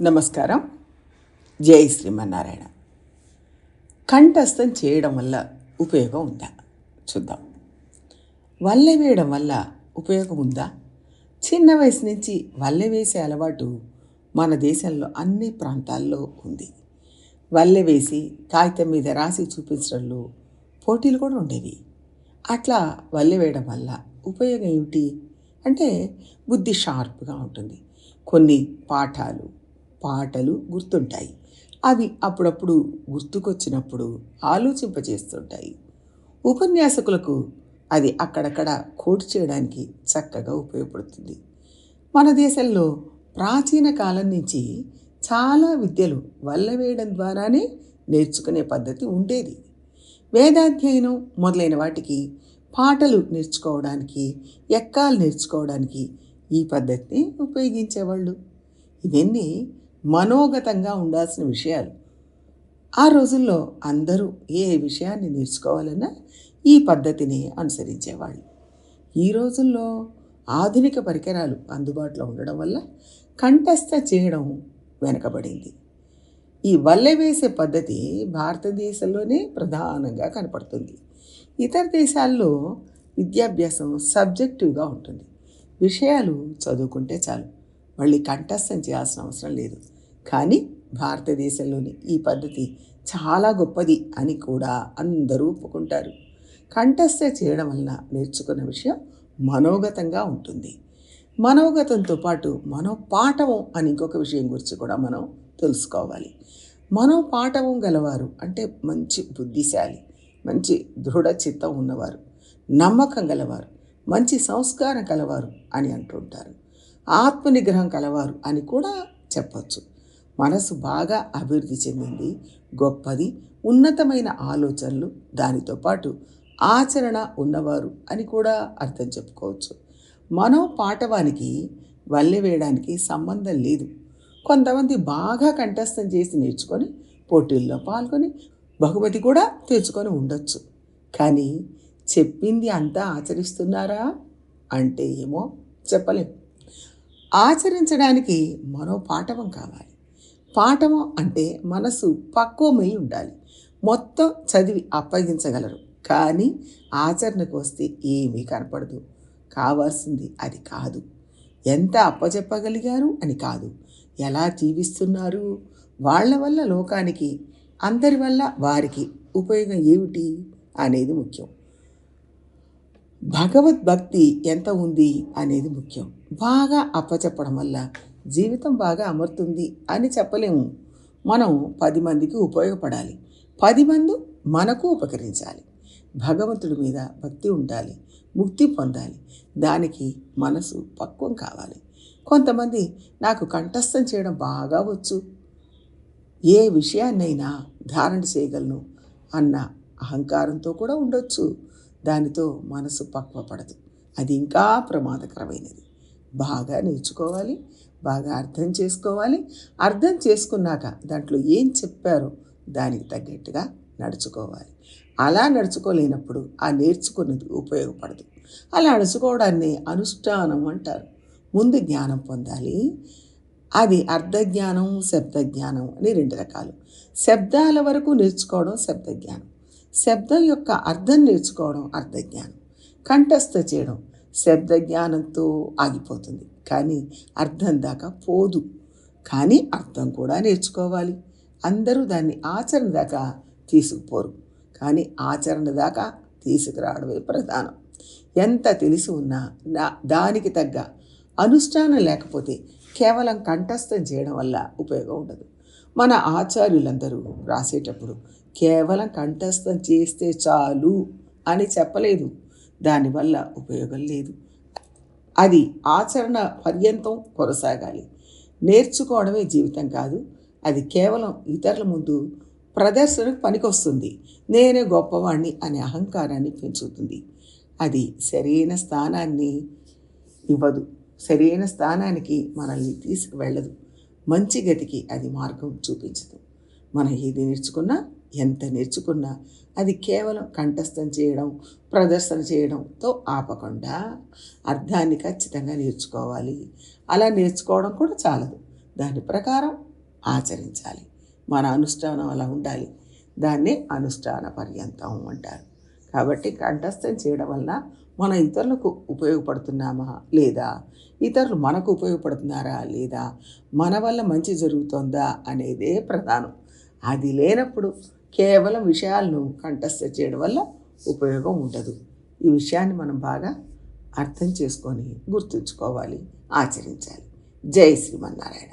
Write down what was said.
నమస్కారం. జై శ్రీమన్నారాయణ. కంఠస్థం చేయడం వల్ల ఉపయోగం ఉందా చూద్దాం. వల్లె వేయడం వల్ల ఉపయోగం ఉందా? చిన్న వయసు నుంచి వల్లె వేసే అలవాటు మన దేశంలో అన్ని ప్రాంతాల్లో ఉంది. వల్లె వేసి కాగితం మీద రాసి చూపించడంలో పోటీలు కూడా ఉండేవి. అట్లా వల్లె వేయడం వల్ల ఉపయోగం ఏమిటి అంటే బుద్ధి షార్ప్గా ఉంటుంది. కొన్ని పాటలు గుర్తుంటాయి. అవి అప్పుడప్పుడు గుర్తుకొచ్చినప్పుడు ఆలోచింపజేస్తుంటాయి. ఉపన్యాసకులకు అది అక్కడక్కడ కోట్ చేయడానికి చక్కగా ఉపయోగపడుతుంది. మన దేశంలో ప్రాచీన కాలం నుంచి చాలా విద్యలు వల్లెవేయడం ద్వారానే నేర్చుకునే పద్ధతి ఉండేది. వేదాధ్యయనం మొదలైన వాటికి, పాటలు నేర్చుకోవడానికి, ఎక్కాలు నేర్చుకోవడానికి ఈ పద్ధతిని ఉపయోగించేవాళ్ళు. ఇవన్నీ మనోగతంగా ఉండాల్సిన విషయాలు. ఆ రోజుల్లో అందరూ ఏ విషయాన్ని నేర్చుకోవాలన్నా ఈ పద్ధతిని అనుసరించేవాళ్ళు. ఈ రోజుల్లో ఆధునిక పరికరాలు అందుబాటులో ఉండడం వల్ల కంఠస్థ చేయడం వెనకబడింది. ఈ వల్లె వేసే పద్ధతి భారతదేశంలోనే ప్రధానంగా కనపడుతుంది. ఇతర దేశాల్లో విద్యాభ్యాసం సబ్జెక్టివ్గా ఉంటుంది. విషయాలు చదువుకుంటే చాలు, మళ్ళీ కంఠస్థం చేయాల్సిన అవసరం లేదు. కానీ భారతదేశంలోని ఈ పద్ధతి చాలా గొప్పది అని కూడా అందరూ ఒప్పుకుంటారు. కంఠస్థ చేయడం వలన నేర్చుకున్న విషయం మనోగతంగా ఉంటుంది. మనోగతంతో పాటు మనోపాఠవం అని ఇంకొక విషయం గురించి కూడా మనం తెలుసుకోవాలి. మనోపాఠవం గలవారు అంటే మంచి బుద్ధిశాలి, మంచి దృఢ చిత్తం ఉన్నవారు, నమ్మకం గలవారు, మంచి సంస్కారం కలవారు అని అంటుంటారు. ఆత్మనిగ్రహం కలవారు అని కూడా చెప్పచ్చు. మనసు బాగా అభివృద్ధి చెందింది, గొప్పది, ఉన్నతమైన ఆలోచనలు, దానితో పాటు ఆచరణ ఉన్నవారు అని కూడా అర్థం చెప్పుకోవచ్చు. మనోపాఠవానికి వల్లె వేయడానికి సంబంధం లేదు. కొంతమంది బాగా కంఠస్థం చేసి నేర్చుకొని పోటీల్లో పాల్గొని బహుమతి కూడా తెచ్చుకొని ఉండొచ్చు. కానీ చెప్పింది అంతా ఆచరిస్తున్నారా అంటే ఏమో చెప్పలేం. ఆచరించడానికి మనోపాఠవం కావాలి. పాఠవం అంటే మనసు పక్వమై ఉండాలి. మొత్తం చదివి అప్పగించగలరు, కానీ ఆచరణకు వస్తే ఏమీ కనపడదు. కావాల్సింది అది కాదు. ఎంత అప్పచెప్పగలిగారు అని కాదు, ఎలా జీవిస్తున్నారు, వాళ్ళ వల్ల లోకానికి, అందరి వల్ల వారికి ఉపయోగం ఏమిటి అనేది ముఖ్యం. భగవద్భక్తి ఎంత ఉంది అనేది ముఖ్యం. బాగా అప్పచెప్పడం వల్ల జీవితం బాగా అమరుతుంది అని చెప్పలేము. మనం 10 మందికి ఉపయోగపడాలి, 10 మంది మనకు ఉపకరించాలి. భగవంతుడి మీద భక్తి ఉండాలి, ముక్తి పొందాలి. దానికి మనసు పక్వం కావాలి. కొంతమంది నాకు కంఠస్థం చేయడం బాగా వచ్చు, ఏ విషయాన్నైనా ధారణ చేయగలను అన్న అహంకారంతో కూడా ఉండొచ్చు. దానితో మనసు పక్వపడదు. అది ఇంకా ప్రమాదకరమైనది. బాగా నేర్చుకోవాలి, బాగా అర్థం చేసుకోవాలి. అర్థం చేసుకున్నాక దాంట్లో ఏం చెప్పారో దానికి తగ్గట్టుగా నడుచుకోవాలి. అలా నడుచుకోలేనప్పుడు ఆ నేర్చుకున్నది ఉపయోగపడదు. అలా నడుచుకోవడాన్ని అనుష్ఠానం అంటారు. ముందు జ్ఞానం పొందాలి. అది అర్థజ్ఞానం, శబ్దజ్ఞానం అని 2 రకాలు. శబ్దాల వరకు నేర్చుకోవడం శబ్దజ్ఞానం, శబ్దం యొక్క అర్థం నేర్చుకోవడం అర్థజ్ఞానం. కంఠస్థ చేయడం శబ్దజ్ఞానంతో ఆగిపోతుంది, కానీ అర్థం దాకా పోదు. కానీ అర్థం కూడా నేర్చుకోవాలి. అందరూ దాన్ని ఆచరణ దాకా తీసుకుపోరు, కానీ ఆచరణ దాకా తీసుకురావడమే ప్రధానం. ఎంత తెలిసి ఉన్నా దానికి తగ్గ అనుష్ఠానం లేకపోతే కేవలం కంఠస్థం చేయడం వల్ల ఉపయోగం ఉండదు. మన ఆచార్యులందరూ రాసేటప్పుడు కేవలం కంఠస్థం చేస్తే చాలు అని చెప్పలేదు. దానివల్ల ఉపయోగం లేదు. అది ఆచరణ పర్యంతం కొనసాగాలి. నేర్చుకోవడమే జీవితం కాదు. అది కేవలం ఇతరుల ముందు ప్రదర్శనకు పనికొస్తుంది. నేనే గొప్పవాణ్ణి అనే అహంకారాన్ని పెంచుతుంది. అది సరైన స్థానాన్ని ఇవ్వదు, సరైన స్థానానికి మనల్ని తీసుకువెళ్ళదు. మంచి గతికి అది మార్గం చూపించదు. మనం ఏది నేర్చుకున్నా, ఎంత నేర్చుకున్నా అది కేవలం కంఠస్థం చేయడం, ప్రదర్శన చేయడంతో ఆపకుండా అర్థాన్ని ఖచ్చితంగా నేర్చుకోవాలి. అలా నేర్చుకోవడం కూడా చాలదు, దాని ప్రకారం ఆచరించాలి. మన అనుష్ఠానం అలా ఉండాలి. దాన్నే అనుష్ఠాన పర్యంతం అంటారు. కాబట్టి కంఠస్థం చేయడం వలన మనం ఇతరులకు ఉపయోగపడుతున్నామా లేదా, ఇతరులు మనకు ఉపయోగపడుతున్నారా లేదా, మన వల్ల మంచి జరుగుతుందా అనేదే ప్రధానం. అది లేనప్పుడు కేవలం విషయాలను కంఠస్థ చేయడం వల్ల ఉపయోగం ఉండదు. ఈ విషయాన్ని మనం బాగా అర్థం చేసుకొని గుర్తుంచుకోవాలి, ఆచరించాలి. జై శ్రీమన్నారాయణ.